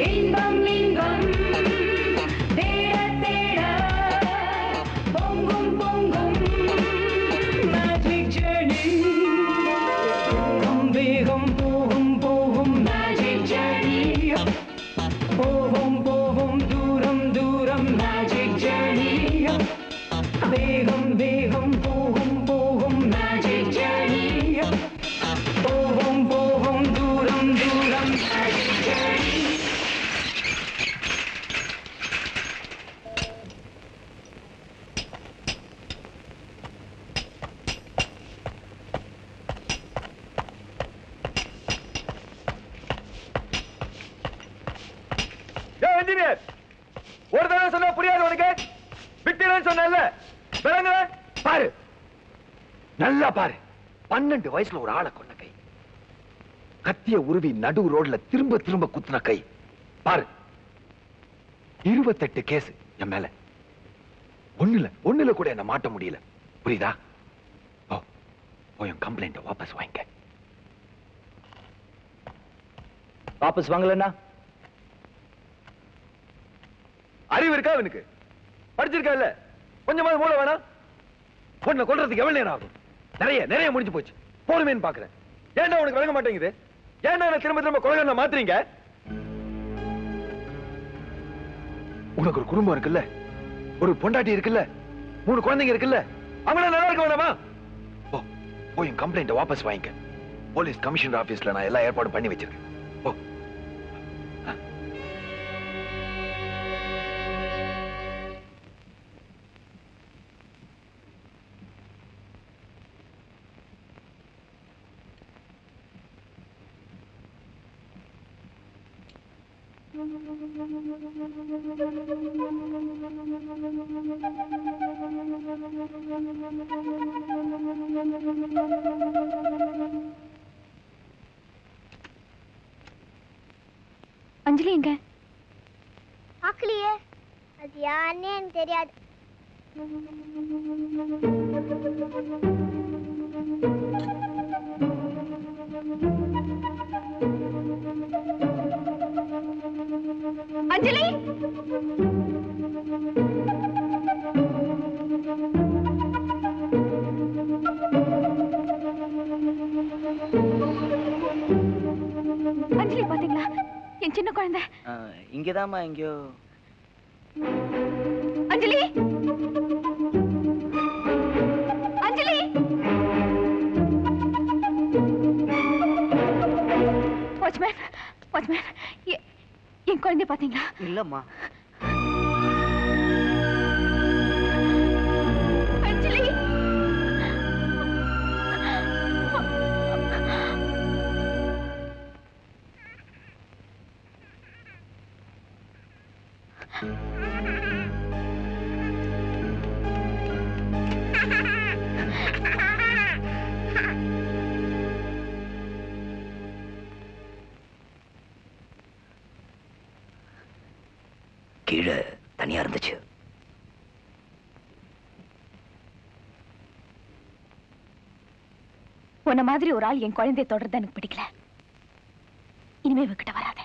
இன்பம் இன்பம் தேட தேட பொங்கும் பொங்கும் மேஜிக் ஜர்னி வேகம் போகும் போகும் மேஜிக் ஜர்னி போகும் போகும் தூரம் தூரம் மேஜிக் ஜர்னி வேகம் வேகம் போகும் போகும் மேஜிக் ஜர்னி போகும் போகும் தூரம் தூரம் மேஜிக் ஜர்னி இன்ஜினியர் ஒரு தடவை சொன்னா புரியாது உனக்கு விட்டுறேன்னு சொன்னல விளங்குற பாரு நல்லா பாரு 12 வயசுல ஒரு ஆளை கொன்ன கை கத்திய உருவி நடு ரோட்ல திரும்ப திரும்ப குத்துன கை பாரு 28 கேஸ் என் மேல ஒண்ணுல கூட என்ன மாட்ட முடியல புரியுதா என் கம்ப்ளைண்ட வாபஸ் வாங்கிக்க வாபஸ் வாங்கலன்னா அறிவு இருக்கா அவனுக்கு படிச்சிருக்கா இல்ல கொஞ்சமாவது மூளை வேணா பொண்ணை கொல்றதுக்கு எவ்வளவு நேரம் ஆகும் நிறைய முடிஞ்சு போச்சு போனுமேன்னு பாக்குறேன் ஏன்டா உனக்கு விளங்க மாட்டேங்குது ஏன்டா என்ன திரும்ப திரும்ப கொலை மாத்துறீங்க உனக்கு ஒரு குடும்பம் இருக்குல்ல ஒரு பொண்டாட்டி இருக்குல்ல 3 குழந்தைங்க இருக்குல்ல அவங்கள நல்லா இருக்க வேணாமா போய் என் கம்ப்ளைண்ட வாபஸ் வாங்கிக்க போலீஸ் கமிஷனர் ஆபீஸ்ல நான் எல்லா ஏற்பாடும் பண்ணி வச்சிருக்கேன் அஞ்சலி எங்க பார்க்கலையே அது யாருன்னே எனக்கு தெரியாது அஞ்சலி அஞ்சலி பாத்தீங்களா என் சின்ன குழந்தை இங்கதாம்மா எங்கயோ அஞ்சலி அஞ்சலி வாட்ச்மேன் என் குழந்தை பாத்தீங்களா இல்லம்மா அஞ்சலி கீழே தனியா இருந்துச்சு உன்ன மாதிரி ஒரு ஆள் என் குழந்தையை தொடர்ந்து எனக்கு பிடிக்கல இனிமே இவகிட்ட வராத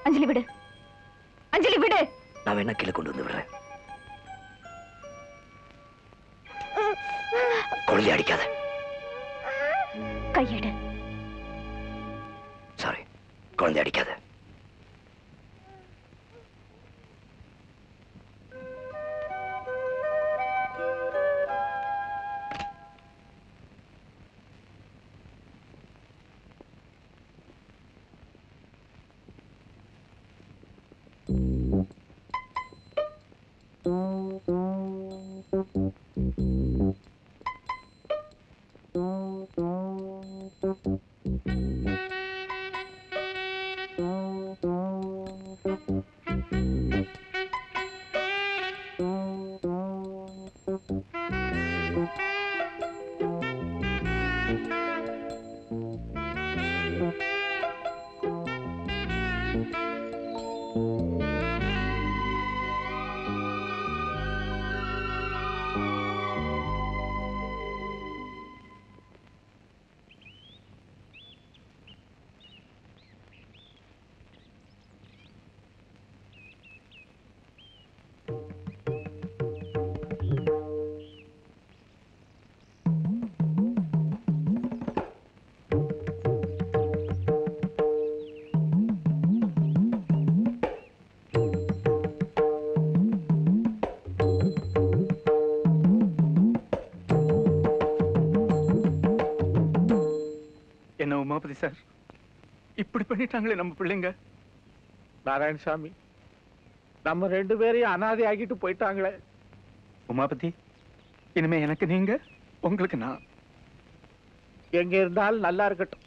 அஞ்சலி விடு அஞ்சலி விடு நான் வேணா கீழே கொண்டு வந்து விடுறேன் குழந்தை அடிக்காத கையெடு சாரி குழந்தை அடிக்காத என்ன உமாபதி சார், இப்படி பண்ணிட்டாங்களே நம்ம பிள்ளைங்க. நாராயணசாமி, நம்ம 2 பேரையும் அனாதை ஆகிட்டு போயிட்டாங்களே. உமாபதி, இனிமே எனக்கு நீங்க, உங்களுக்கு நான். எங்க இருந்தாலும் நல்லா இருக்கட்டும்.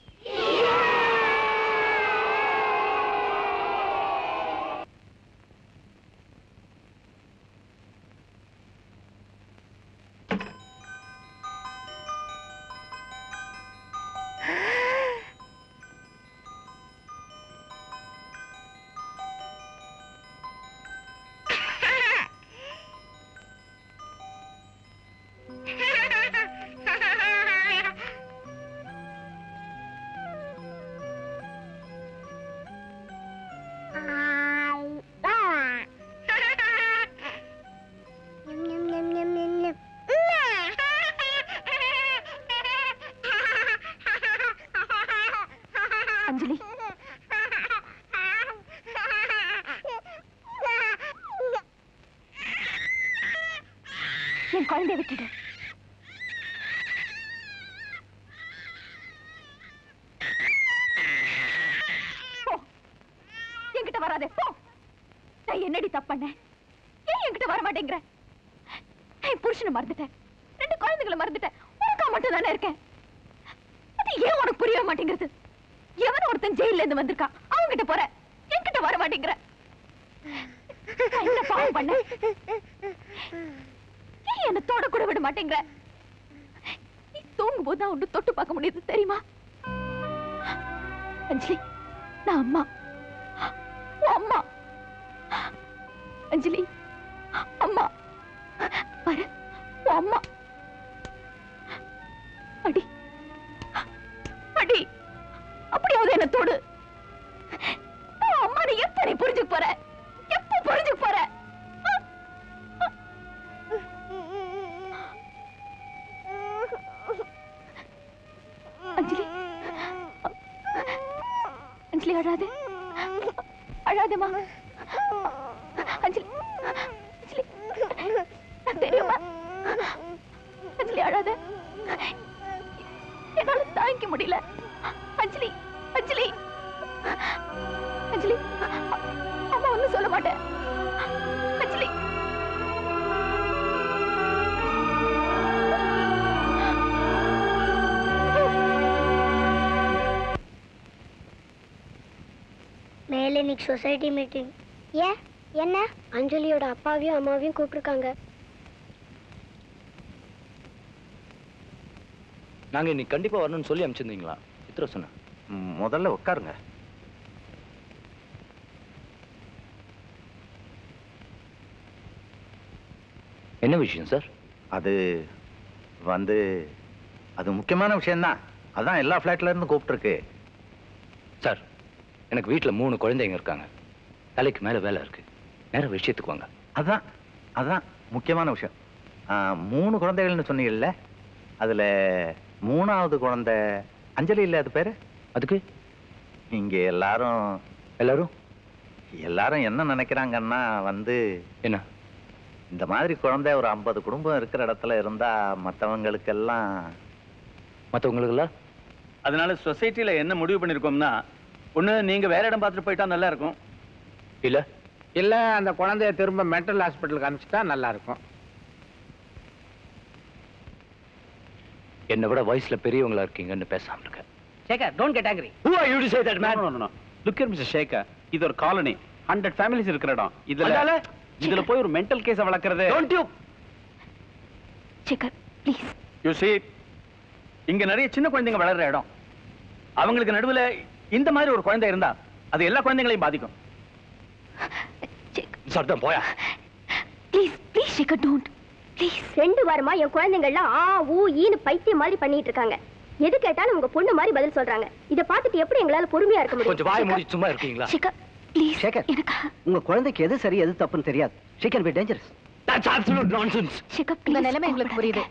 அஞ்சலி, என் குழந்தைய விட்டுடு. என்கிட்ட வராதே, போ. நான் என்னடி தப்பு பண்ணேன்? ஏன் என்கிட்ட வர மாட்டேங்கிற? என் புருஷனை மறந்துட்டேன், 2 குழந்தைகளை மறந்துட்டேன், உனக்கா மட்டும் தானே இருக்கேன். அது ஏன் உனக்கு புரிய மாட்டேங்கிறது? எவன் ஒருத்தன் ஜெயில இருந்து வந்திருக்கா, அவங்கிட்ட போற, என்கிட்ட வர மாட்டேங்கிற. நான் என்ன பாவம் பண்ண? ஏன் என்ன தொட கூட விட மாட்டேங்கிற? நீ தூங்கும் போது ஒன்று தொட்டு பார்க்க முடியுது தெரியுமா? அஞ்சலி, நான் அம்மா, அம்மா. அஞ்சலி, அம்மா பாரு, அம்மா. அடி அடி, அப்படியாவது என்ன தொடு. அம்மா, நீ எப்ப நீ புரிஞ்சுக்க போற? எப்ப புரிஞ்சுக்க போற? அஞ்சலி, அஞ்சலி அழாதே, அழாதேமா. அஞ்சலி, அஞ்சலி, நான் தெரியுமா? அஞ்சலி அழாதே, என்னால தாங்கிக்க முடியல. அஞ்சலி, அஞ்சலி, அஞ்சலி, அம்மா ஒண்ணும் சொல்ல மாட்டேன். அஞ்சலி, மேலே இன்னைக்கு சொசைட்டி மீட்டிங். ஏன், என்ன? அஞ்சலியோட அப்பாவையும் அம்மாவையும் கூப்பிட்டுருக்காங்க. நாங்க இன்னைக்கு கண்டிப்பா வரணும்னு சொல்லி அனுப்பிச்சிருந்தீங்களா? சித்ரா சொன்ன. முதல்ல உட்காருங்க. என்ன விஷயம் சார்? அது முக்கியமான விஷயம்தான். அதான் எல்லா ஃபிளாட்ல இருந்து கூப்பிட்டுருக்கு. சார், எனக்கு வீட்டில் 3 குழந்தைங்க இருக்காங்க. தலைக்கு மேல வேலை இருக்கு. நேரம் விஷயத்துக்கு வாங்க. அதான் முக்கியமான விஷயம். 3 குழந்தைகள்னு சொன்னீங்கல்ல, அதுல 3ஆவது குழந்தை அஞ்சலி இல்ல? அது பேரு? அதுக்கு இங்க எல்லாரும் என்ன நினைக்கிறாங்கன்னா என்ன, இந்த மாதிரி குழந்தை ஒரு 50 குடும்பம் இருக்கிற இடத்துல இருந்தா மற்றவங்களுக்கெல்லாம். அதனால சொசைட்டில என்ன முடிவு பண்ணிருக்கோம்னா, ஒண்ணு நீங்க வேற இடம் பார்த்துட்டு போயிட்டா நல்லா இருக்கும். இல்ல அந்த குழந்தைய திரும்ப மென்டல் ஹாஸ்பிட்டலுக்கு அனுப்பிச்சிட்டா நல்லா இருக்கும். என்னை விட வயசுல பெரியவங்களா இருக்கீங்கன்னு பேசாம இருக்க. Sekar, don't get angry. Who are you to say that, man? No. Look here, Mr. Shekhar. இது ஒரு காலனி, 100 ஃபேமிலிஸ் இருக்கிற இடம். இதுல போய் ஒரு மென்டல் கேஸ வளர்க்கறது. Don't you? Sekar, please. You see, இங்க நிறைய சின்ன குழந்தைங்க வளர்ற இடம். அவங்களுக்கு நடுவுல இந்த மாதிரி ஒரு குழந்தை இருந்தா அது எல்லா குழந்தைகளையும் பாதிக்கும். சர்தம் போயா. Please Sekar, don't. ப்ளீஸ். 2 வாரமா என் குழந்தைங்கள்லாம் ஆ ஊ ஈன்னு பைத்தியம் மாதிரி பண்ணிட்டு இருக்காங்க. எது கேட்டாலும் உங்க பொண்ணு மாதிரி பதில் சொல்றாங்க. இத பார்த்துட்டு எப்படி எங்களால பொறுமையா இருக்க முடியும்? கொஞ்சம் வாய் மூடி சும்மா இருக்கீங்களா? சேகர், ப்ளீஸ். சேகர், எனக்கு உங்க குழந்தைக்கு எது சரி எது தப்புன்னு தெரியாது. She can be dangerous. That's absolute nonsense. Sekar, உங்க நிலைமை எங்களுக்கு புரியுது.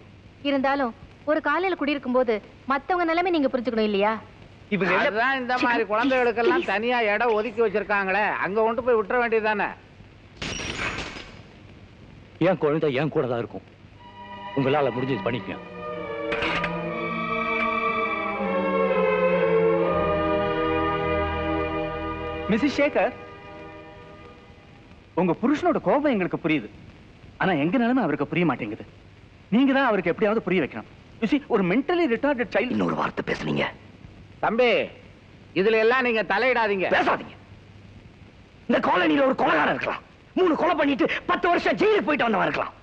இருந்தாலும் ஒரு காலையில குடியிருக்கும் போது மத்தவங்க நிலைமை நீங்க புரிஞ்சுக்கணும் இல்லையா? அதான் இந்த மாதிரி குழந்தைகளுக்கெல்லாம் தனியா இடம் ஒதுக்கி வச்சிருக்காங்களே, அங்க கொண்டு போய் விட்டுற வேண்டியதுதானே. என் குழந்தை என் கூட தான் இருக்கும். உங்களால முடிஞ்சது பண்ணிக்கங்க. மிஸ்ஸஸ் சேகர், உங்க புருஷனோட கோபம் எங்களுக்கு புரியுது. ஆனா எங்க நிலைமை அவருக்கு புரிய மாட்டேங்குது. நீங்க தான் அவருக்கு எப்படியாவது புரிய வைக்கணும். You see, ஒரு மென்டலி ரிட்டார்டட் சைல்டு. இன்னொரு வார்த்தை பேசுனீங்க தம்பி, இதுல எல்லாம் நீங்க தலையிடாதீங்க. பேசாதீங்க. இந்த காலனில ஒரு கொலைகாரன் இருக்கலாம், 3 கொலை பண்ணிட்டு 10 வருஷம் ஜெயிலுக்கு போயிட்டு வந்தவன் இருக்கலாம்.